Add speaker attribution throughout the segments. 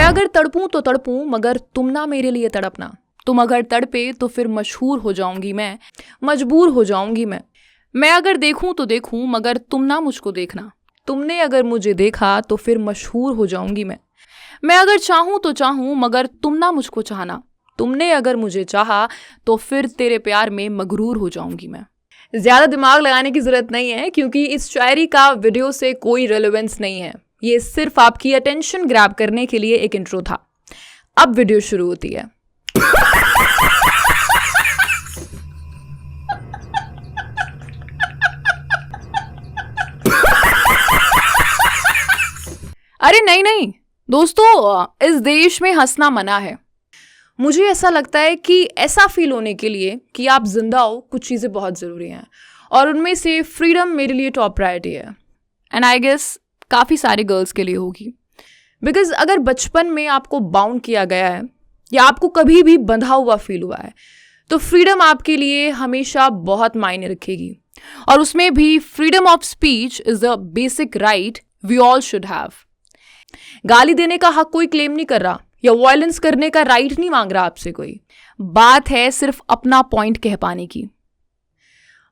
Speaker 1: अगर तड़पूं तो तड़पूं, मगर तुम ना मेरे लिए तड़पना। तुम अगर तड़पे तो फिर मशहूर हो जाऊंगी मैं, मजबूर हो जाऊंगी मैं अगर देखूं तो देखूं, मगर तुम ना मुझको देखना। तुमने अगर मुझे देखा तो फिर मशहूर हो जाऊंगी मैं अगर चाहूं तो चाहूं, मगर तुम ना मुझको चाहना। तुमने अगर मुझे चाहा तो फिर तेरे प्यार में मगरूर हो जाऊंगी मैं। ज्यादा दिमाग लगाने की जरूरत नहीं है, क्योंकि इस शायरी का वीडियो से कोई रेलेवेंस नहीं है। ये सिर्फ आपकी अटेंशन ग्रैब करने के लिए एक इंट्रो था। अब वीडियो शुरू होती है। अरे नहीं दोस्तों, इस देश में हंसना मना है। मुझे ऐसा लगता है कि ऐसा फील होने के लिए कि आप जिंदा हो, कुछ चीज़ें बहुत ज़रूरी हैं, और उनमें से फ्रीडम मेरे लिए टॉप प्रायोरिटी है। एंड आई गेस काफ़ी सारे गर्ल्स के लिए होगी। बिकॉज अगर बचपन में आपको बाउंड किया गया है या आपको कभी भी बंधा हुआ फील हुआ है, तो फ्रीडम आपके लिए हमेशा बहुत मायने रखेगी। और उसमें भी freedom of speech is the basic right we all should have. गाली देने का हक कोई क्लेम नहीं कर रहा, या वायलेंस करने का राइट नहीं मांग रहा आपसे कोई। बात है सिर्फ अपना पॉइंट कह पाने की।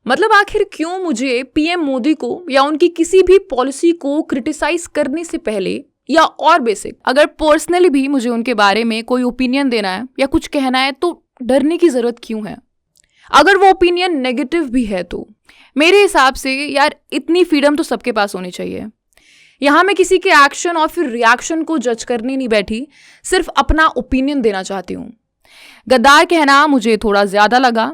Speaker 1: मतलब आखिर क्यों मुझे पीएम मोदी को या उनकी किसी भी पॉलिसी को क्रिटिसाइज करने से पहले, या और बेसिक अगर पर्सनली भी मुझे उनके बारे में कोई ओपिनियन देना है या कुछ कहना है, तो डरने की जरूरत क्यों है? अगर वो ओपिनियन नेगेटिव भी है तो मेरे हिसाब से यार इतनी फ्रीडम तो सबके पास होनी चाहिए। यहाँ मैं किसी के एक्शन और फिर रिएक्शन को जज करने नहीं बैठी, सिर्फ अपना ओपिनियन देना चाहती हूँ। गद्दार कहना मुझे थोड़ा ज्यादा लगा।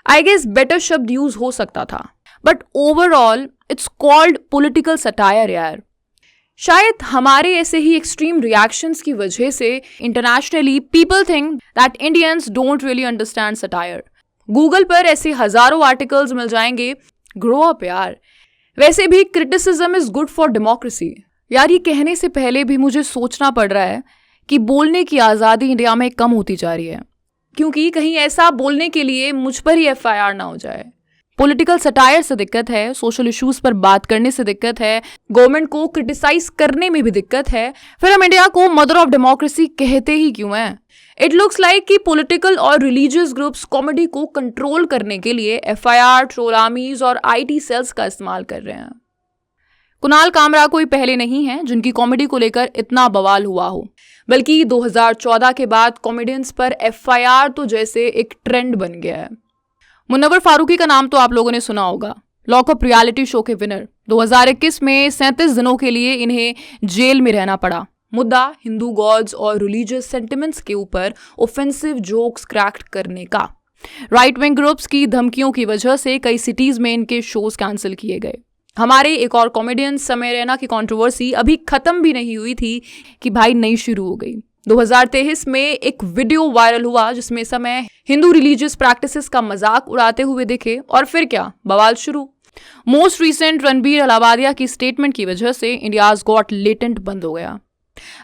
Speaker 1: आई गेस बेटर शब्द यूज हो सकता था, but overall it's called political satire यार। शायद हमारे ऐसे ही एक्सट्रीम रिएक्शंस की वजह से internationally people think that Indians don't really understand satire. Google पर ऐसे हजारों आर्टिकल्स मिल जाएंगे, ग्रो अप यार। वैसे भी criticism is good for democracy. यार ये कहने से पहले भी मुझे सोचना पड़ रहा है कि बोलने की आज़ादी इंडिया में कम होती जा रही है, क्योंकि कहीं ऐसा बोलने के लिए मुझ पर ही एफआईआर ना हो जाए। पॉलिटिकल सटायर से दिक्कत है, सोशल इश्यूज पर बात करने से दिक्कत है, गवर्नमेंट को क्रिटिसाइज करने में भी दिक्कत है। फिर हम इंडिया को मदर ऑफ डेमोक्रेसी कहते ही क्यों हैं? इट लुक्स लाइक कि पॉलिटिकल और रिलीजियस ग्रुप्स कॉमेडी को कंट्रोल करने के लिए एफआईआर, ट्रोल आर्मीज और आईटी सेल्स का इस्तेमाल कर रहे हैं। कुणाल कामरा कोई पहले नहीं है जिनकी कॉमेडी को लेकर इतना बवाल हुआ हो, बल्कि 2014 के बाद कॉमेडियंस पर एफआईआर तो जैसे एक ट्रेंड बन गया है। मुनव्वर फारूकी का नाम तो आप लोगों ने सुना होगा, लॉकअप रियलिटी शो के विनर। 2021 में 37 दिनों के लिए इन्हें जेल में रहना पड़ा। मुद्दा हिंदू गॉड्स और रिलीजियस सेंटिमेंट्स के ऊपर ऑफेंसिव जोक्स क्रैक करने का। राइट विंग ग्रुप्स की धमकियों की वजह से कई सिटीज में इनके शोज कैंसिल किए गए। हमारे एक और कॉमेडियन समय रैना की कंट्रोवर्सी अभी खत्म भी नहीं हुई थी कि भाई नई शुरू हो गई। 2023 में एक वीडियो वायरल हुआ जिसमें समय हिंदू रिलीजियस प्रैक्टिसेस का मजाक उड़ाते हुए दिखे, और फिर क्या बवाल शुरू। मोस्ट रिसेंट रणबीर अलावादिया की स्टेटमेंट की वजह से इंडियाज गॉट लेटेंट बंद हो गया।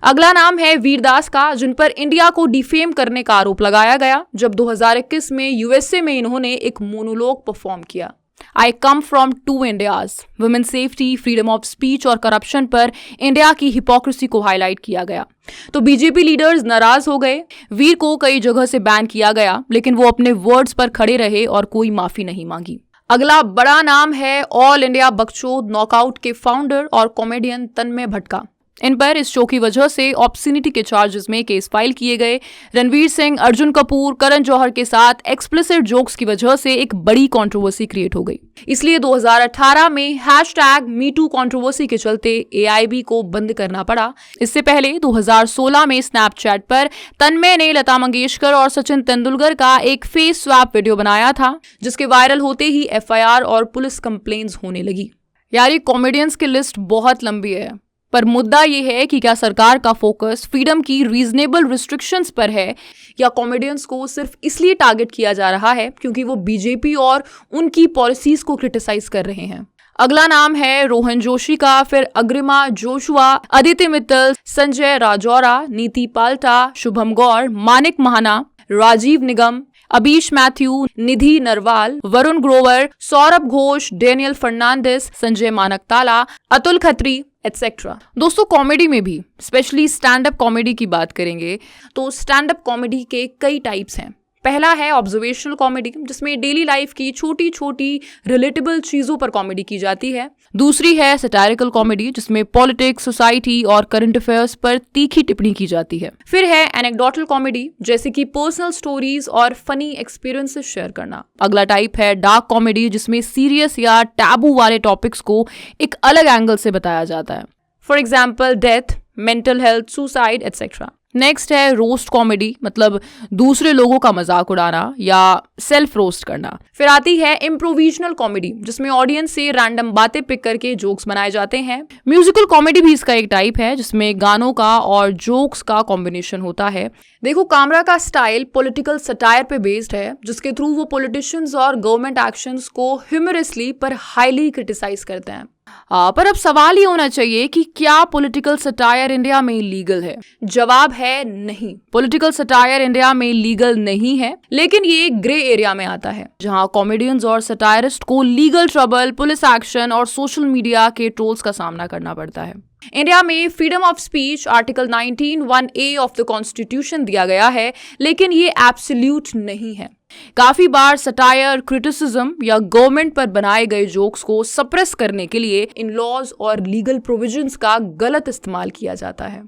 Speaker 1: अगला नाम है वीरदास का, जिन पर इंडिया को डिफेम करने का आरोप लगाया गया जब 2021 में यूएसए में इन्होंने एक मोनोलॉग परफॉर्म किया। I come from two Indias. Women safety, freedom of speech और करप्शन पर इंडिया की हिपोक्रेसी को हाईलाइट किया गया। तो बीजेपी लीडर्स नाराज हो गए। वीर को कई जगह से बैन किया गया, लेकिन वो अपने वर्ड्स पर खड़े रहे और कोई माफी नहीं मांगी। अगला बड़ा नाम है ऑल इंडिया बकचोद नॉकआउट के फाउंडर और कॉमेडियन तन्मय भटका। इन पर इस शो की वजह से ऑब्सिनिटी के चार्जेस में केस फाइल किए गए। रणवीर सिंह, अर्जुन कपूर, करण जौहर के साथ एक्सप्लिसिट जोक्स की वजह से एक बड़ी कंट्रोवर्सी क्रिएट हो गई। इसलिए 2018 में #MeToo कंट्रोवर्सी के चलते AIB को बंद करना पड़ा। इससे पहले 2016 में स्नैपचैट पर तन्मय ने लता मंगेशकर और सचिन तेंदुलकर का एक फेस स्वैप वीडियो बनाया था, जिसके वायरल होते ही FIR और पुलिस कंप्लेंट्स होने लगी। यार ये कॉमेडियंस की लिस्ट बहुत लंबी है, पर मुद्दा ये है कि क्या सरकार का फोकस फ्रीडम की रीजनेबल रिस्ट्रिक्शंस पर है, या कॉमेडियंस को सिर्फ इसलिए टारगेट किया जा रहा है क्योंकि वो बीजेपी और उनकी पॉलिसीज को क्रिटिसाइज कर रहे हैं। अगला नाम है रोहन जोशी का, फिर अग्रिमा जोशुआ, अदिति मित्तल, संजय राजौरा, नीति पाल्टा, शुभम गौर, मानिक महाना, राजीव निगम, अबीश मैथ्यू, निधि नरवाल, वरुण ग्रोवर, सौरभ घोष, डेनियल फर्नांडिस, संजय मानकताला, अतुल खत्री, एटसेट्रा। दोस्तों कॉमेडी में भी स्पेशली स्टैंड अप कॉमेडी की बात करेंगे तो स्टैंड अप कॉमेडी के कई टाइप्स हैं। पहला है ऑब्जर्वेशनल कॉमेडी, जिसमें डेली लाइफ की छोटी छोटी रिलेटेबल चीज़ों पर कॉमेडी की जाती है। दूसरी है सैटारिकल कॉमेडी, जिसमें पॉलिटिक्स, सोसाइटी और करंट अफेयर्स पर तीखी टिप्पणी की जाती है। फिर है एनेक्डोटल कॉमेडी, जैसे कि पर्सनल स्टोरीज और फनी एक्सपीरियंसेस शेयर करना। अगला टाइप है डार्क कॉमेडी, जिसमें सीरियस या टैबू वाले टॉपिक्स को एक अलग एंगल से बताया जाता है। For example death, mental health, suicide etcetera. Next है रोस्ट कॉमेडी, मतलब दूसरे लोगों का मजाक उड़ाना या सेल्फ रोस्ट करना। फिर आती है इम्प्रोविजनल कॉमेडी, जिसमें ऑडियंस से रैंडम बातें पिक करके जोक्स बनाए जाते हैं। म्यूजिकल कॉमेडी भी इसका एक टाइप है, जिसमें गानों का और जोक्स का कॉम्बिनेशन होता है। देखो कामरा का स्टाइल पॉलिटिकल सटायर पे बेस्ड है, जिसके थ्रू वो पॉलिटिशियंस और गवर्नमेंट एक्शंस को ह्यूमरसली पर हाईली क्रिटिसाइज करते हैं। पर अब सवाल ये होना चाहिए कि क्या पॉलिटिकल सटायर इंडिया में लीगल है? जवाब है नहीं, पॉलिटिकल सटायर इंडिया में लीगल नहीं है, लेकिन ये ग्रे एरिया में आता है, जहां कॉमेडियंस और सटायरिस्ट को लीगल ट्रबल, पुलिस एक्शन और सोशल मीडिया के ट्रोल्स का सामना करना पड़ता है। इंडिया में freedom of speech article 19(1)(a) of the constitution दिया गया है, लेकिन ये एब्सोल्यूट नहीं है। काफी बार सटायर, क्रिटिसिज्म या गवर्नमेंट पर बनाए गए जोक्स को सप्रेस करने के लिए इन लॉज और लीगल प्रोविजंस का गलत इस्तेमाल किया जाता है।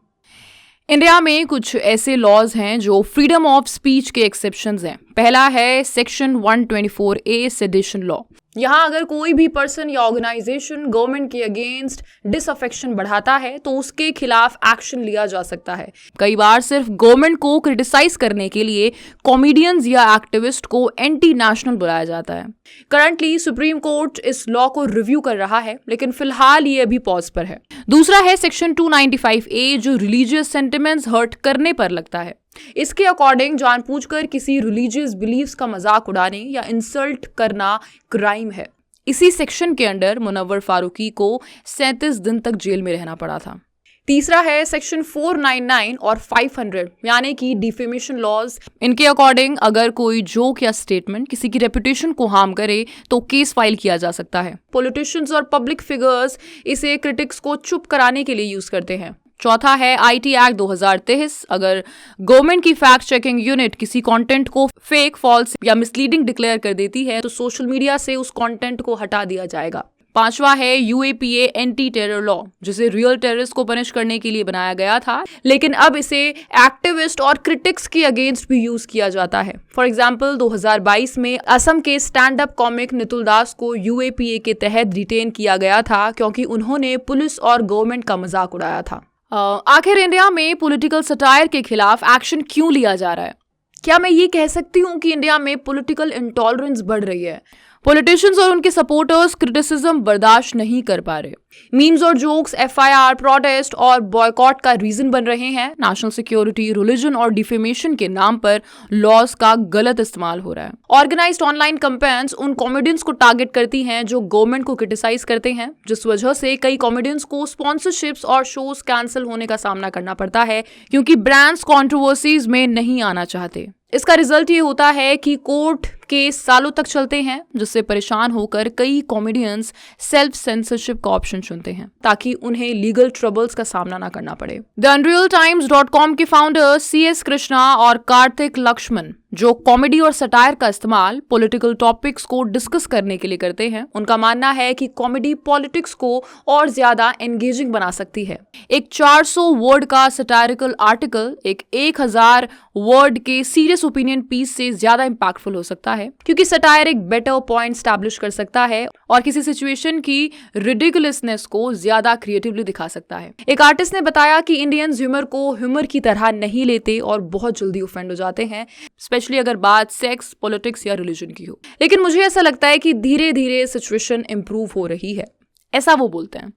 Speaker 1: इंडिया में कुछ ऐसे लॉज हैं जो फ्रीडम ऑफ स्पीच के एक्सेप्शंस हैं। पहला है सेक्शन 124A सेडिशन लॉ। यहाँ अगर कोई भी पर्सन या ऑर्गेनाइजेशन गवर्नमेंट के अगेंस्ट डिसअफेक्शन बढ़ाता है तो उसके खिलाफ एक्शन लिया जा सकता है। कई बार सिर्फ गवर्नमेंट को क्रिटिसाइज करने के लिए कॉमेडियंस या एक्टिविस्ट को एंटी नेशनल बुलाया जाता है। करंटली सुप्रीम कोर्ट इस लॉ को रिव्यू कर रहा है, लेकिन फिलहाल ये अभी पॉज पर है। दूसरा है सेक्शन 295A, जो रिलीजियस सेंटिमेंट्स हर्ट करने पर लगता है। इसके अकॉर्डिंग जानबूझकर किसी रिलीजियस बिलीफ्स का मजाक उड़ाने या इंसल्ट करना क्राइम है। इसी सेक्शन के अंडर मुनव्वर फारूकी को 37 दिन तक जेल में रहना पड़ा था। तीसरा है सेक्शन 499 और 500, यानी कि डिफेमेशन लॉज। इनके अकॉर्डिंग अगर कोई जोक या स्टेटमेंट किसी की रेपुटेशन को हार्म करे तो केस फाइल किया जा सकता है। पॉलिटिशियंस और पब्लिक फिगर्स इसे क्रिटिक्स को चुप कराने के लिए यूज करते हैं। चौथा है IT एक्ट 2023। अगर गवर्नमेंट की फैक्ट चेकिंग यूनिट किसी कंटेंट को फेक, फॉल्स या मिसलीडिंग डिक्लेयर कर देती है तो सोशल मीडिया से उस कंटेंट को हटा दिया जाएगा। पांचवा है UAPA एंटी टेरर लॉ, जिसे रियल टेररिस्ट को पनिश करने के लिए बनाया गया था, लेकिन अब इसे एक्टिविस्ट और क्रिटिक्स के अगेंस्ट भी यूज किया जाता है। फॉर एग्जाम्पल 2022 में असम के स्टैंड अप कॉमिक नितुल दास को UAPA के तहत डिटेन किया गया था, क्योंकि उन्होंने पुलिस और गवर्नमेंट का मजाक उड़ाया था। आखिर इंडिया में पॉलिटिकल सटायर के खिलाफ एक्शन क्यों लिया जा रहा है? क्या मैं ये कह सकती हूँ कि इंडिया में पॉलिटिकल इंटॉलरेंस बढ़ रही है? पॉलिटिशियंस और उनके सपोर्टर्स क्रिटिसिज्म बर्दाश्त नहीं कर पा रहे। मीम्स और जोक्स FIR, प्रोटेस्ट और बॉयकॉट का रीजन बन रहे हैं। नेशनल सिक्योरिटी, रिलीजन और डिफेमेशन के नाम पर लॉज का गलत इस्तेमाल हो रहा है। ऑर्गेनाइज्ड ऑनलाइन कैंपेन्स उन कॉमेडियंस को टारगेट करती हैं जो गवर्नमेंट को क्रिटिसाइज करते हैं, जिस वजह से कई कॉमेडियंस को स्पॉन्सरशिप्स और शोज कैंसिल होने का सामना करना पड़ता है, क्योंकि ब्रांड्स कंट्रोवर्सीज में नहीं आना चाहते। इसका रिजल्ट ये होता है कि कोर्ट केस सालों तक चलते हैं, जिससे परेशान होकर कई कॉमेडियंस सेल्फ सेंसरशिप का ऑप्शन चुनते हैं ताकि उन्हें लीगल ट्रबल्स का सामना ना करना पड़े। द unrealtimes.com के फाउंडर CS कृष्णा और कार्तिक लक्ष्मण, जो कॉमेडी और सटायर का इस्तेमाल पॉलिटिकल टॉपिक्स को डिस्कस करने के लिए करते हैं, उनका मानना है कि कॉमेडी पॉलिटिक्स को और ज्यादा एंगेजिंग बना सकती है। एक 400 वर्ड का सटायरिकल आर्टिकल एक 1000 वर्ड के सीरियस ओपिनियन पीस से ज्यादा इंपैक्टफुल हो सकता है, क्योंकि सटायर एक बेटर पॉइंट स्टैब्लिश कर सकता है और किसी सिचुएशन की रिडिकुलसनेस को ज्यादा क्रिएटिवली दिखा सकता है। एक आर्टिस्ट ने बताया कि इंडियंस ह्यूमर को ह्यूमर की तरह नहीं लेते और बहुत जल्दी ऑफेंड हो जाते हैं, स्पेशली अगर बात सेक्स, पॉलिटिक्स या रिलीजन की हो। लेकिन मुझे ऐसा लगता है कि धीरे धीरे सिचुएशन इंप्रूव हो रही है, ऐसा वो बोलते हैं।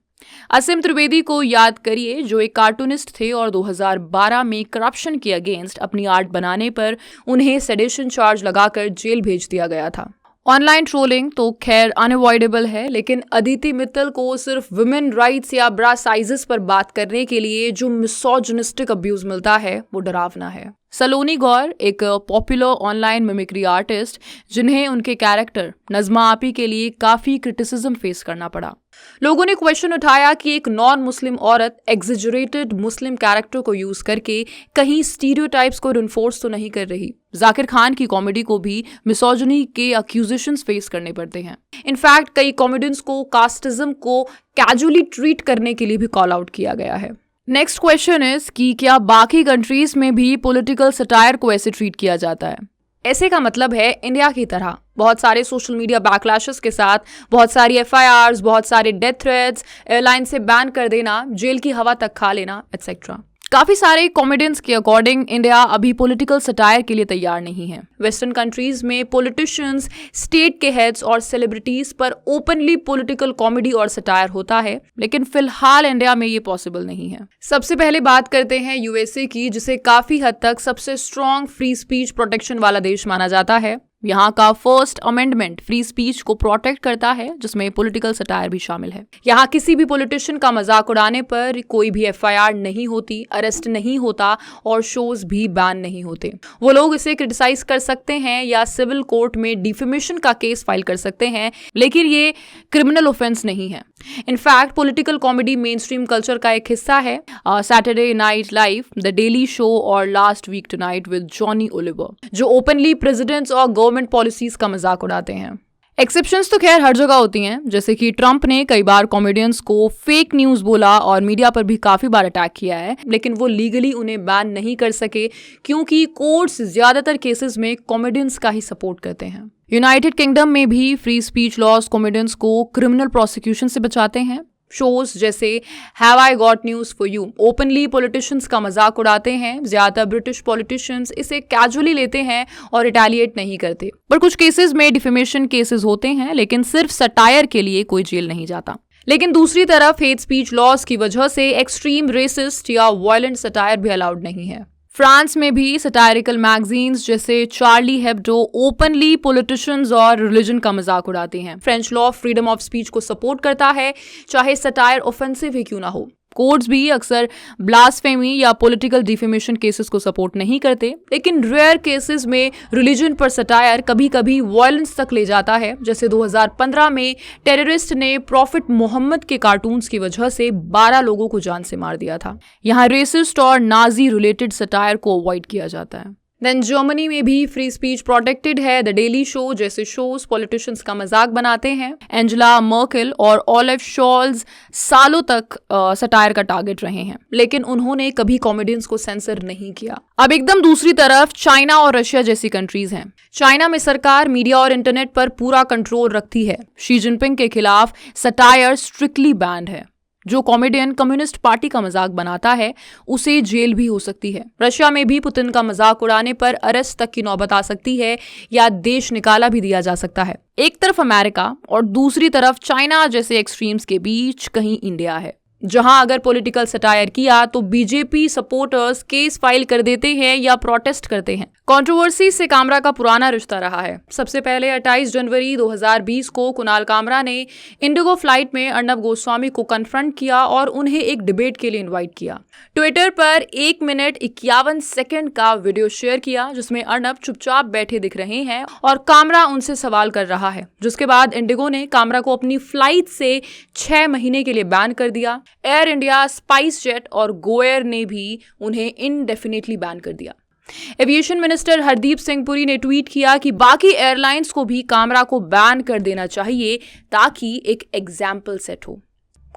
Speaker 1: असीम त्रिवेदी को याद करिए, जो एक कार्टूनिस्ट थे और 2012 में करप्शन के अगेंस्ट अपनी आर्ट बनाने पर उन्हें सेडेशन चार्ज लगाकर जेल भेज दिया गया था। ऑनलाइन ट्रोलिंग तो खैर अनअवॉइडेबल है, लेकिन अदिति मित्तल को सिर्फ वुमेन राइट्स या ब्रा साइजेस पर बात करने के लिए जो मिसोजिनिस्टिक अब्यूज मिलता है वो डरावना है। सलोनी गौर एक पॉपुलर ऑनलाइन मिमिक्री आर्टिस्ट, जिन्हें उनके कैरेक्टर नजमा आपी के लिए काफी क्रिटिसिज्म फेस करना पड़ा। लोगों ने क्वेश्चन उठाया कि एक नॉन मुस्लिम औरत एग्जेजरेटेड मुस्लिम कैरेक्टर को यूज करके कहीं स्टीरियोटाइप्स को रिनफोर्स तो नहीं कर रही। जाकिर खान की कॉमेडी को भी मिसोजिनी के अक्यूजेशंस फेस करने पड़ते हैं। इनफैक्ट कई कॉमेडियंस को कास्टिज्म को कैजुअली ट्रीट करने के लिए भी कॉल आउट किया गया है। नेक्स्ट क्वेश्चन इज कि क्या बाकी कंट्रीज में भी पॉलिटिकल सटायर को ऐसे ट्रीट किया जाता है? ऐसे का मतलब है इंडिया की तरह बहुत सारे सोशल मीडिया बैकलैशेस के साथ बहुत सारी FIRs, बहुत सारे डेथ थ्रेट्स, एयरलाइन से बैन कर देना, जेल की हवा तक खा लेना एटसेट्रा। काफी सारे कॉमेडियंस के अकॉर्डिंग इंडिया अभी पॉलिटिकल सटायर के लिए तैयार नहीं है। वेस्टर्न कंट्रीज में पॉलिटिशियंस, स्टेट के हेड्स और सेलिब्रिटीज पर ओपनली पॉलिटिकल कॉमेडी और सटायर होता है, लेकिन फिलहाल इंडिया में ये पॉसिबल नहीं है। सबसे पहले बात करते हैं USA की, जिसे काफी हद तक सबसे स्ट्रॉन्ग फ्री स्पीच प्रोटेक्शन वाला देश माना जाता है। यहाँ का फर्स्ट अमेंडमेंट फ्री स्पीच को प्रोटेक्ट करता है, जिसमें पॉलिटिकल सटायर भी शामिल है। यहाँ किसी भी पॉलिटिशियन का मजाक उड़ाने पर कोई भी FIR नहीं होती, अरेस्ट नहीं होता और शोज भी बैन नहीं होते। वो लोग इसे क्रिटिसाइज कर सकते हैं या सिविल कोर्ट में डिफेमेशन का केस फाइल कर सकते हैं, लेकिन ये क्रिमिनल ऑफेंस नहीं है। In fact political comedy mainstream culture का एक हिस्सा है। Saturday night live, the daily show और last week tonight with Johnny Oliver, जो ओपनली प्रेसिडेंट्स और गवर्नमेंट पॉलिसीज का मजाक उड़ाते हैं। एक्सेप्शंस तो खैर हर जगह होती हैं, जैसे कि ट्रंप ने कई बार कॉमेडियंस को फेक न्यूज बोला और मीडिया पर भी काफी बार अटैक किया है, लेकिन वो लीगली उन्हें बैन नहीं कर सके क्योंकि कोर्ट्स ज्यादातर केसेस में कॉमेडियंस का ही सपोर्ट करते हैं। यूनाइटेड किंगडम में भी फ्री स्पीच लॉज कॉमेडियंस को क्रिमिनल प्रोसिक्यूशन से बचाते हैं। शोज जैसे have I got news for you openly politicians का मजाक उड़ाते हैं। ज्यादातर ब्रिटिश पॉलिटिशियंस इसे कैजुअली लेते हैं और रिटेलिएट नहीं करते, पर कुछ केसेस में डिफेमेशन केसेस होते हैं, लेकिन सिर्फ सटायर के लिए कोई जेल नहीं जाता। लेकिन दूसरी तरफ हेट स्पीच लॉज की वजह से एक्सट्रीम रेसिस्ट या वायलेंट सटायर भी अलाउड नहीं है। फ्रांस में भी सटायरिकल मैगजीन्स जैसे चार्ली हेब्डो ओपनली पॉलिटिशियंस और रिलीजन का मजाक उड़ाते हैं। French law freedom of speech को सपोर्ट करता है, चाहे सटायर ऑफेंसिव ही क्यों ना हो। कोर्ट्स भी अक्सर ब्लास्फेमी या पॉलिटिकल डिफेमेशन केसेस को सपोर्ट नहीं करते, लेकिन रेयर केसेस में रिलीजन पर सटायर कभी कभी वायलेंस तक ले जाता है। जैसे 2015 में टेररिस्ट ने प्रॉफिट मोहम्मद के कार्टून्स की वजह से 12 लोगों को जान से मार दिया था। यहाँ रेसिस्ट और नाजी रिलेटेड सटायर को अवॉइड किया जाता है। देन जर्मनी में भी फ्री स्पीच प्रोटेक्टेड है। द डेली शो जैसे शोज पॉलिटिशियंस का मजाक बनाते हैं। एंजेला मर्केल और ओलेफ शॉल्ज सालों तक सटायर का टारगेट रहे हैं, लेकिन उन्होंने कभी कॉमेडियंस को सेंसर नहीं किया। अब एकदम दूसरी तरफ चाइना और रशिया जैसी कंट्रीज हैं। चाइना में सरकार मीडिया और इंटरनेट पर पूरा कंट्रोल रखती है। शी जिनपिंग के खिलाफ सटायर स्ट्रिक्टली बैन्ड है। जो कॉमेडियन कम्युनिस्ट पार्टी का मजाक बनाता है उसे जेल भी हो सकती है। रशिया में भी पुतिन का मजाक उड़ाने पर अरेस्ट तक की नौबत आ सकती है या देश निकाला भी दिया जा सकता है। एक तरफ अमेरिका और दूसरी तरफ चाइना जैसे एक्सट्रीम्स के बीच कहीं इंडिया है, जहां अगर पॉलिटिकल सटायर किया तो बीजेपी सपोर्टर्स केस फाइल कर देते हैं या प्रोटेस्ट करते हैं। कंट्रोवर्सी से कामरा का पुराना रिश्ता रहा है। सबसे पहले 28 जनवरी 2020 को कुणाल कामरा ने इंडिगो फ्लाइट में अर्नब गोस्वामी को कन्फ्रंट किया और उन्हें एक डिबेट के लिए इनवाइट किया। ट्विटर पर 1 मिनट 51 सेकंड का वीडियो शेयर किया, जिसमें अर्नब चुपचाप बैठे दिख रहे हैं और कामरा उनसे सवाल कर रहा है। जिसके बाद इंडिगो ने कामरा को अपनी फ्लाइट से 6 महीने के लिए बैन कर दिया। एयर इंडिया, स्पाइस जेट और गोएयर ने भी उन्हें इनडेफिनेटली बैन कर दिया। एविएशन मिनिस्टर हरदीप सिंह पुरी ने ट्वीट किया कि बाकी एयरलाइंस को भी कामरा को बैन कर देना चाहिए ताकि एक एग्जाम्पल सेट हो।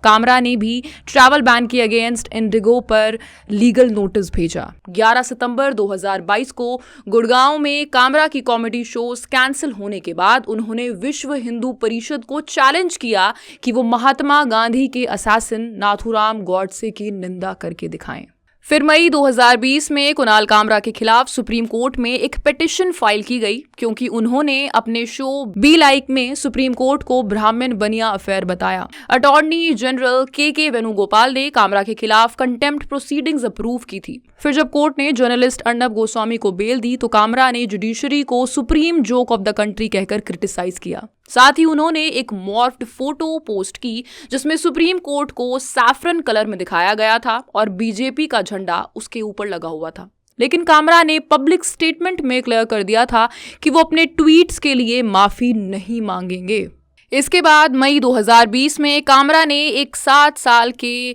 Speaker 1: कामरा ने भी ट्रैवल बैन के अगेंस्ट इंडिगो पर लीगल नोटिस भेजा। 11 सितंबर 2022 को गुड़गांव में कामरा की कॉमेडी शोज कैंसिल होने के बाद उन्होंने विश्व हिंदू परिषद को चैलेंज किया कि वो महात्मा गांधी के असैसिन नाथूराम गॉडसे की निंदा करके दिखाएं। फिर मई 2020 में कुणाल कामरा के खिलाफ सुप्रीम कोर्ट में एक पिटीशन फाइल की गई क्योंकि उन्होंने अपने शो बी लाइक में सुप्रीम कोर्ट को ब्राह्मण बनिया अफेयर बताया। अटॉर्नी जनरल के वेणुगोपाल ने कामरा के खिलाफ कंटेम्प्ट प्रोसीडिंग्स अप्रूव की थी। फिर जब कोर्ट ने जर्नलिस्ट अर्नब गोस्वामी को बेल दी तो कामरा ने जुडिशरी को supreme joke of the country कहकर क्रिटिसाइज किया। साथ ही उन्होंने एक मॉर्फ्ड फोटो पोस्ट की जिसमें सुप्रीम कोर्ट को सैफरन कलर में दिखाया गया था और बीजेपी का झंडा उसके ऊपर लगा हुआ था। लेकिन कामरा ने पब्लिक स्टेटमेंट में क्लियर कर दिया था कि वो अपने ट्वीट्स के लिए माफी नहीं मांगेंगे। इसके बाद मई 2020 में कामरा ने एक 7 साल के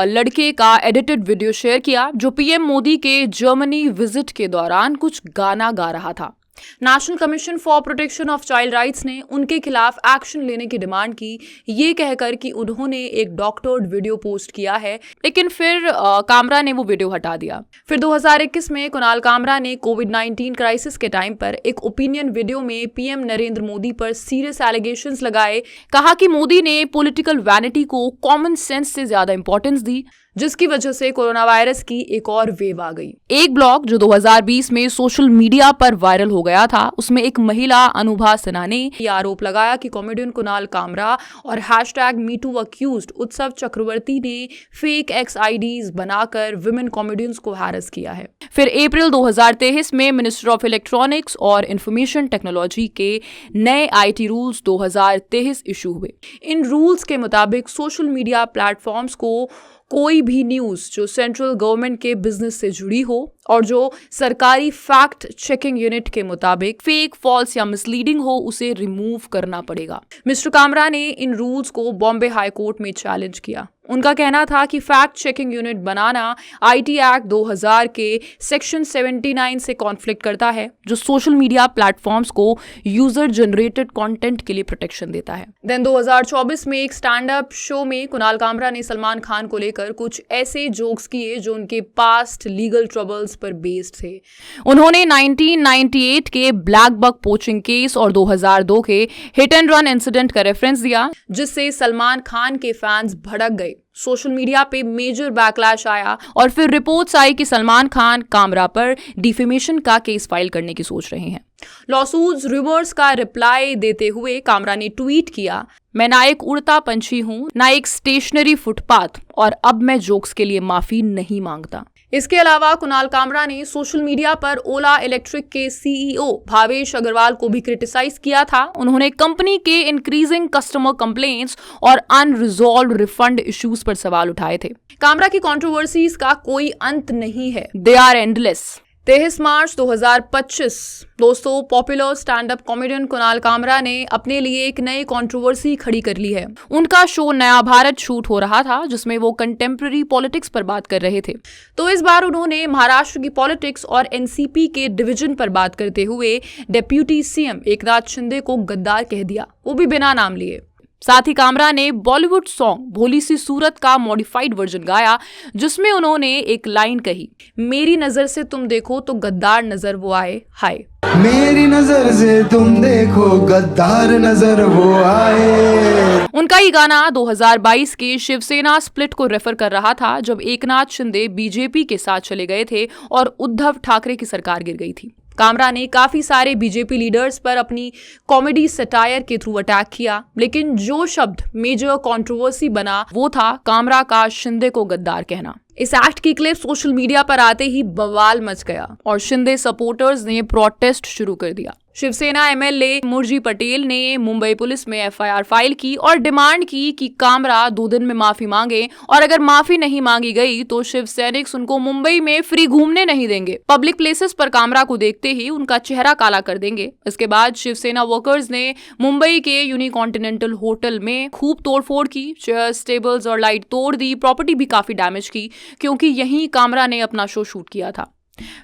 Speaker 1: लड़के का एडिटेड वीडियो शेयर किया जो पीएम मोदी के जर्मनी विजिट के दौरान कुछ गाना गा रहा था। National commission for protection of child rights ने उनके खिलाफ एक्शन लेने की डिमांड की, ये कहकर कि उन्होंने एक डॉक्टर्ड वीडियो पोस्ट किया है, लेकिन फिर कामरा ने वो वीडियो हटा दिया। फिर 2021 में कुणाल कामरा ने कोविड-19 क्राइसिस के टाइम पर एक ओपिनियन वीडियो में पीएम नरेंद्र मोदी पर सीरियस एलिगेशंस लगाए, कहा कि मोदी ने पॉलिटिकल वैनिटी को कॉमन सेंस से ज्यादा इंपॉर्टेंस दी, जिसकी वजह से कोरोना वायरस की एक और वेव आ गई। एक ब्लॉग जो 2020 में सोशल मीडिया पर वायरल हो गया था, उसमें एक महिला अनुभा सिन्हा ने ये आरोप लगाया कि कॉमेडियन कुणाल कामरा और #MeTooAccused उत्सव चक्रवर्ती ने फेक एक्स आईडीज बनाकर विमेन कॉमेडियंस को हैरेस किया है। फिर अप्रैल 2023 में मिनिस्टर ऑफ इलेक्ट्रॉनिक्स और इंफॉर्मेशन टेक्नोलॉजी के नए IT रूल्स 2023 इशू हुए। इन रूल्स के मुताबिक सोशल मीडिया प्लेटफॉर्म्स को कोई भी न्यूज जो सेंट्रल गवर्नमेंट के बिजनेस से जुड़ी हो और जो सरकारी फैक्ट चेकिंग यूनिट के मुताबिक फेक, फॉल्स या मिसलीडिंग हो, उसे रिमूव करना पड़ेगा। मिस्टर कामरा ने इन रूल्स को बॉम्बे हाई कोर्ट में चैलेंज किया। उनका कहना था कि fact checking unit banana IT act 2000 के सेक्शन 79 से कॉन्फ्लिक्ट करता है, जो सोशल मीडिया प्लेटफॉर्म्स को यूजर जनरेटेड कंटेंट के लिए प्रोटेक्शन देता है। देन 2024 में एक स्टैंड अप शो में कुणाल कामरा ने सलमान खान को लेकर कुछ ऐसे जोक्स किए जो उनके पास्ट लीगल ट्रबल्स पर बेस्ड थे। उन्होंने 1998 के ब्लैक बक पोचिंग केस और 2002 के हिट एंड रन इंसिडेंट का रेफरेंस दिया, जिससे सलमान खान के फैंस भड़क गए। सोशल मीडिया पे मेजर बैकलैश आया और फिर रिपोर्ट्स आई कि सलमान खान कामरा पर डिफेमेशन का केस फाइल करने की सोच रहे हैं। लॉसूट्स रिवर्स का रिप्लाई देते हुए कामरा ने ट्वीट किया, मैं ना एक उड़ता पंछी हूं, ना एक स्टेशनरी फुटपाथ, और अब मैं जोक्स के लिए माफी नहीं मांगता। इसके अलावा कुणाल कामरा ने सोशल मीडिया पर ओला इलेक्ट्रिक के CEO भावेश अग्रवाल को भी क्रिटिसाइज किया था। उन्होंने कंपनी के इंक्रीजिंग कस्टमर कंप्लेंट्स और अनरिजॉल्व्ड रिफंड इश्यूज पर सवाल उठाए थे। कामरा की कंट्रोवर्सीज का कोई अंत नहीं है, दे आर एंडलेस। 23 मार्च 2025 दोस्तों, popular stand up comedian Kunal Kamra ने अपने लिए एक नई कंट्रोवर्सी खड़ी कर ली है। उनका शो नया भारत शूट हो रहा था, जिसमें वो कंटेम्प्रेरी पॉलिटिक्स पर बात कर रहे थे। तो इस बार उन्होंने महाराष्ट्र की पॉलिटिक्स और NCP के डिवीजन पर बात करते हुए डेप्यूटी CM एकनाथ शिंदे को गद्दार कह दिया, वो भी बिना नाम लिए। साथ ही कामरा ने बॉलीवुड सॉन्ग भोली सी सूरत का मॉडिफाइड वर्जन गाया, जिसमें उन्होंने एक लाइन कही, मेरी नजर से तुम देखो तो गद्दार नजर वो आए, हाय।
Speaker 2: मेरी नजर से तुम देखो गद्दार नजर वो आए।
Speaker 1: उनका ये गाना 2022 के शिवसेना स्प्लिट को रेफर कर रहा था, जब एकनाथ शिंदे BJP के साथ चले गए थे और उद्धव ठाकरे की सरकार गिर गई थी। कामरा ने काफी सारे BJP लीडर्स पर अपनी कॉमेडी सटायर के थ्रू अटैक किया, लेकिन जो शब्द मेजर कंट्रोवर्सी बना वो था कामरा का शिंदे को गद्दार कहना। इस एक्ट की क्लिप सोशल मीडिया पर आते ही बवाल मच गया और शिंदे सपोर्टर्स ने प्रोटेस्ट शुरू कर दिया। शिवसेना MLA मुरजी पटेल ने मुंबई पुलिस में FIR फाइल की और डिमांड की कि कामरा 2 दिन में माफी मांगे, और अगर माफी नहीं मांगी गई तो शिव सैनिक्स उनको मुंबई में फ्री घूमने नहीं देंगे। पब्लिक प्लेसेस पर कामरा को देखते ही उनका चेहरा काला कर देंगे। इसके बाद शिवसेना वर्कर्स ने मुंबई के यूनिकॉन्टिनेंटल होटल में खूब तोड़फोड़ की, चेयर्स, टेबल्स और लाइट तोड़ दी। प्रॉपर्टी भी काफी डैमेज की, क्योंकि यहीं कामरा ने अपना शो शूट किया था।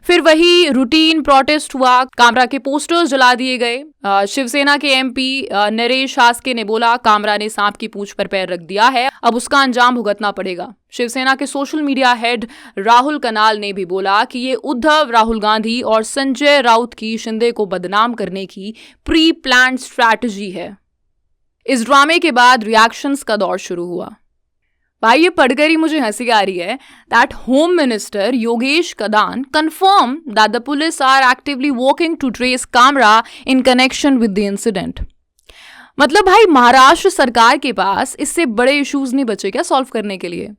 Speaker 1: फिर वही रूटीन प्रोटेस्ट हुआ, कामरा के पोस्टर्स जला दिए गए। शिवसेना के MP नरेश हास्के ने बोला, कामरा ने सांप की पूंछ पर पैर रख दिया है, अब उसका अंजाम भुगतना पड़ेगा। शिवसेना के सोशल मीडिया हेड राहुल कनाल ने भी बोला कि ये उद्धव, राहुल गांधी और संजय राउत की शिंदे को बदनाम करने की प्री प्लान्ड स्ट्रैटेजी है। इस ड्रामे के बाद रिएक्शंस का दौर शुरू हुआ। भाई, ये पढ़कर ही मुझे हंसी आ रही है that home minister Yogesh Kadam confirmed that the police are actively working to trace Kamra in connection with the incident। मतलब भाई, महाराष्ट्र सरकार के पास इससे बड़े इश्यूज नहीं बचे क्या सॉल्व करने के लिए?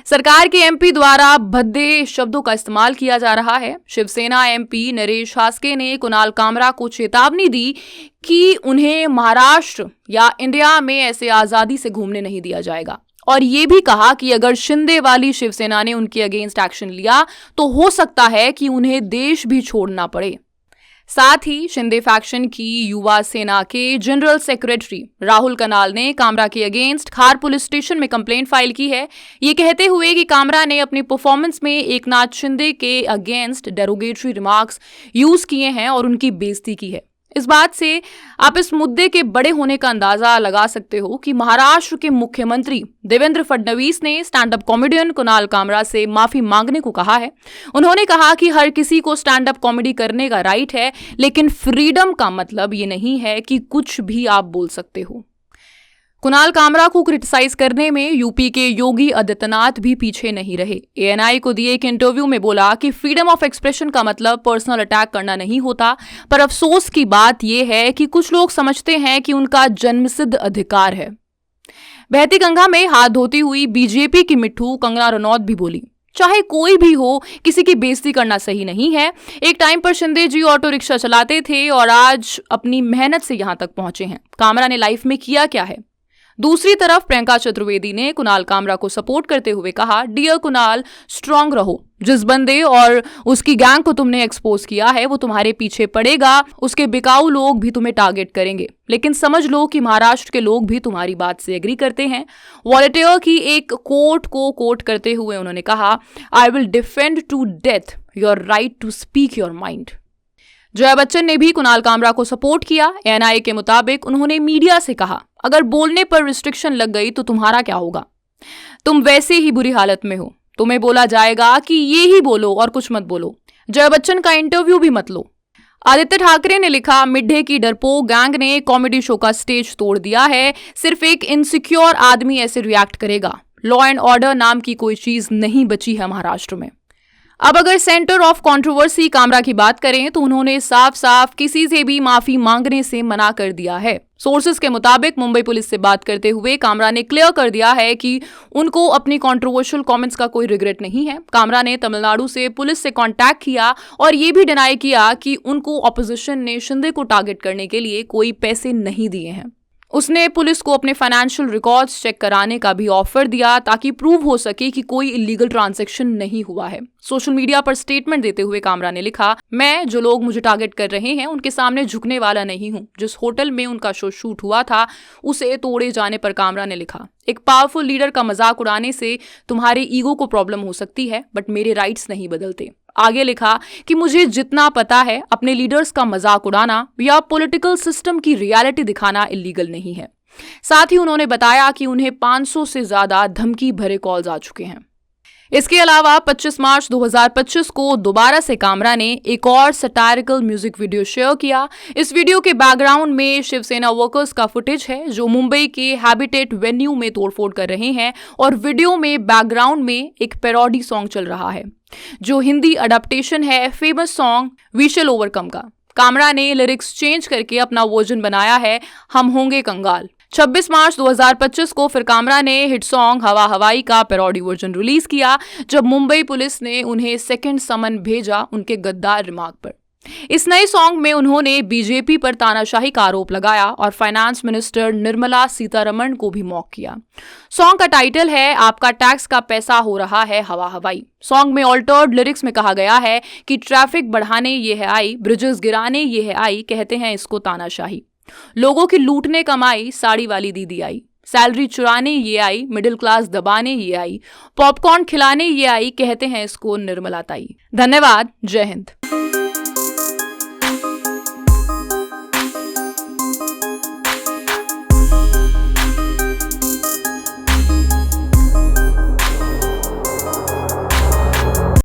Speaker 1: सरकार के MP द्वारा भद्दे शब्दों का इस्तेमाल किया जा रहा है। शिवसेना MP नरेश हास्के ने कुणाल कामरा को चेतावनी दी कि उन्हें महाराष्ट्र या इंडिया में ऐसे आजादी से घूमने नहीं दिया जाएगा, और ये भी कहा कि अगर शिंदे वाली शिवसेना ने उनके अगेंस्ट एक्शन लिया तो हो सकता है कि उन्हें देश भी छोड़ना पड़े। साथ ही शिंदे फैक्शन की युवा सेना के जनरल सेक्रेटरी राहुल कनाल ने कामरा के अगेंस्ट खार पुलिस स्टेशन में कंप्लेंट फाइल की है, ये कहते हुए कि कामरा ने अपनी परफॉर्मेंस में एकनाथ शिंदे के अगेंस्ट डेरोगेटरी रिमार्क्स यूज किए हैं और उनकी बेइज्जती की है। इस बात से आप इस मुद्दे के बड़े होने का अंदाजा लगा सकते हो कि महाराष्ट्र के मुख्यमंत्री देवेंद्र फडणवीस ने stand up comedian Kunal Kamra से माफी मांगने को कहा है। उन्होंने कहा कि हर किसी को स्टैंड अप कॉमेडी करने का राइट है, लेकिन फ्रीडम का मतलब ये नहीं है कि कुछ भी आप बोल सकते हो। कुणाल कामरा को क्रिटिसाइज करने में यूपी के योगी आदित्यनाथ भी पीछे नहीं रहे। एएनआई को दिए एक इंटरव्यू में बोला कि फ्रीडम ऑफ एक्सप्रेशन का मतलब पर्सनल अटैक करना नहीं होता, पर अफसोस की बात यह है कि कुछ लोग समझते हैं कि उनका जन्मसिद्ध अधिकार है। बहती गंगा में हाथ धोती हुई बीजेपी की मिट्ठू कंगना रनौत भी बोली, चाहे कोई भी हो, किसी की बेइज्जती करना सही नहीं है। एक टाइम पर शिंदे जी ऑटो रिक्शा चलाते थे और आज अपनी मेहनत से यहां तक पहुंचे हैं। कामरा ने लाइफ में किया क्या है? दूसरी तरफ प्रियंका चतुर्वेदी ने कुणाल कामरा को सपोर्ट करते हुए कहा, डियर कुणाल, स्ट्रांग रहो। जिस बंदे और उसकी गैंग को तुमने एक्सपोज किया है वो तुम्हारे पीछे पड़ेगा, उसके बिकाऊ लोग भी तुम्हें टारगेट करेंगे, लेकिन समझ लो कि महाराष्ट्र के लोग भी तुम्हारी बात से एग्री करते हैं। वॉलेटियर की एक कोट को कोट करते हुए उन्होंने कहा, I will defend to death your right to speak your mind. Jaya Bachchan ने भी कुणाल कामरा को सपोर्ट किया। एएनआई के मुताबिक उन्होंने मीडिया से कहा, अगर बोलने पर रिस्ट्रिक्शन लग गई तो तुम्हारा क्या होगा? तुम वैसे ही बुरी हालत में हो, तुम्हें बोला जाएगा कि ये ही बोलो और कुछ मत बोलो। जया बच्चन का इंटरव्यू भी मत लो। आदित्य ठाकरे ने लिखा, मिड्ढे की डरपोक गैंग ने कॉमेडी शो का स्टेज तोड़ दिया है। सिर्फ एक इनसिक्योर आदमी ऐसे रिएक्ट करेगा। लॉ एंड ऑर्डर नाम की कोई चीज नहीं बची है महाराष्ट्र में। अब अगर सेंटर ऑफ कंट्रोवर्सी कामरा की बात करें तो उन्होंने साफ साफ किसी से भी माफी मांगने से मना कर दिया है। सोर्सेज के मुताबिक मुंबई पुलिस से बात करते हुए कामरा ने क्लियर कर दिया है कि उनको अपनी कंट्रोवर्शियल कमेंट्स का कोई रिग्रेट नहीं है। कामरा ने तमिलनाडु से पुलिस से कांटेक्ट किया और ये भी डिनाई किया कि उनको ऑपोजिशन ने शिंदे को टारगेट करने के लिए कोई पैसे नहीं दिए हैं। उसने पुलिस को अपने फाइनेंशियल रिकॉर्ड्स चेक कराने का भी ऑफर दिया ताकि प्रूव हो सके कि कोई इलीगल ट्रांजैक्शन नहीं हुआ है। सोशल मीडिया पर स्टेटमेंट देते हुए कामरा ने लिखा, मैं जो लोग मुझे टारगेट कर रहे हैं उनके सामने झुकने वाला नहीं हूं। जिस होटल में उनका शो शूट हुआ था उसे तोड़े जाने पर कामरा ने लिखा, एक पावरफुल लीडर का मजाक उड़ाने से तुम्हारे ईगो को प्रॉब्लम हो सकती है, बट मेरे राइट्स नहीं बदलते। आगे लिखा कि मुझे जितना पता है अपने लीडर्स का मजाक उड़ाना या पॉलिटिकल सिस्टम की रियलिटी दिखाना इलीगल नहीं है। साथ ही उन्होंने बताया कि उन्हें 500 से ज्यादा धमकी भरे कॉल्स आ चुके हैं। इसके अलावा 25 मार्च 2025 को दोबारा से कामरा ने एक और सटायरिकल म्यूजिक वीडियो शेयर किया। इस वीडियो के बैकग्राउंड में शिवसेना वर्कर्स का फुटेज है जो मुंबई के हैबिटेट वेन्यू में तोड़फोड़ कर रहे हैं और वीडियो में बैकग्राउंड में एक पैरोडी सॉन्ग चल रहा है जो हिंदी अडेप्टेशन है famous song we shall overcome का। कामरा ने लिरिक्स चेंज करके अपना वर्जन बनाया है, हम होंगे कंगाल। 26 मार्च 2025 को फिर कामरा ने हिट सॉन्ग हवा हवाई का पैरोडी वर्जन रिलीज किया जब मुंबई पुलिस ने उन्हें सेकंड समन भेजा उनके गद्दार रिमार्क पर। इस नए सॉन्ग में उन्होंने बीजेपी पर तानाशाही का आरोप लगाया और फाइनेंस मिनिस्टर निर्मला सीतारमण को भी मॉक किया। सॉन्ग का टाइटल है आपका टैक्स का पैसा हो रहा है हवा हवाई। सॉन्ग में ऑल्टर्ड लिरिक्स में कहा गया है कि ट्रैफिक बढ़ाने ये है आई, ब्रिजेस गिराने ये है आई, कहते हैं इसको तानाशाही। लोगों की लूटने कमाई साड़ी वाली दीदी आई, सैलरी चुराने ये आई, मिडिल क्लास दबाने ये आई, पॉपकॉर्न खिलाने ये आई, कहते हैं इसको निर्मला ताई। धन्यवाद। जय हिंद।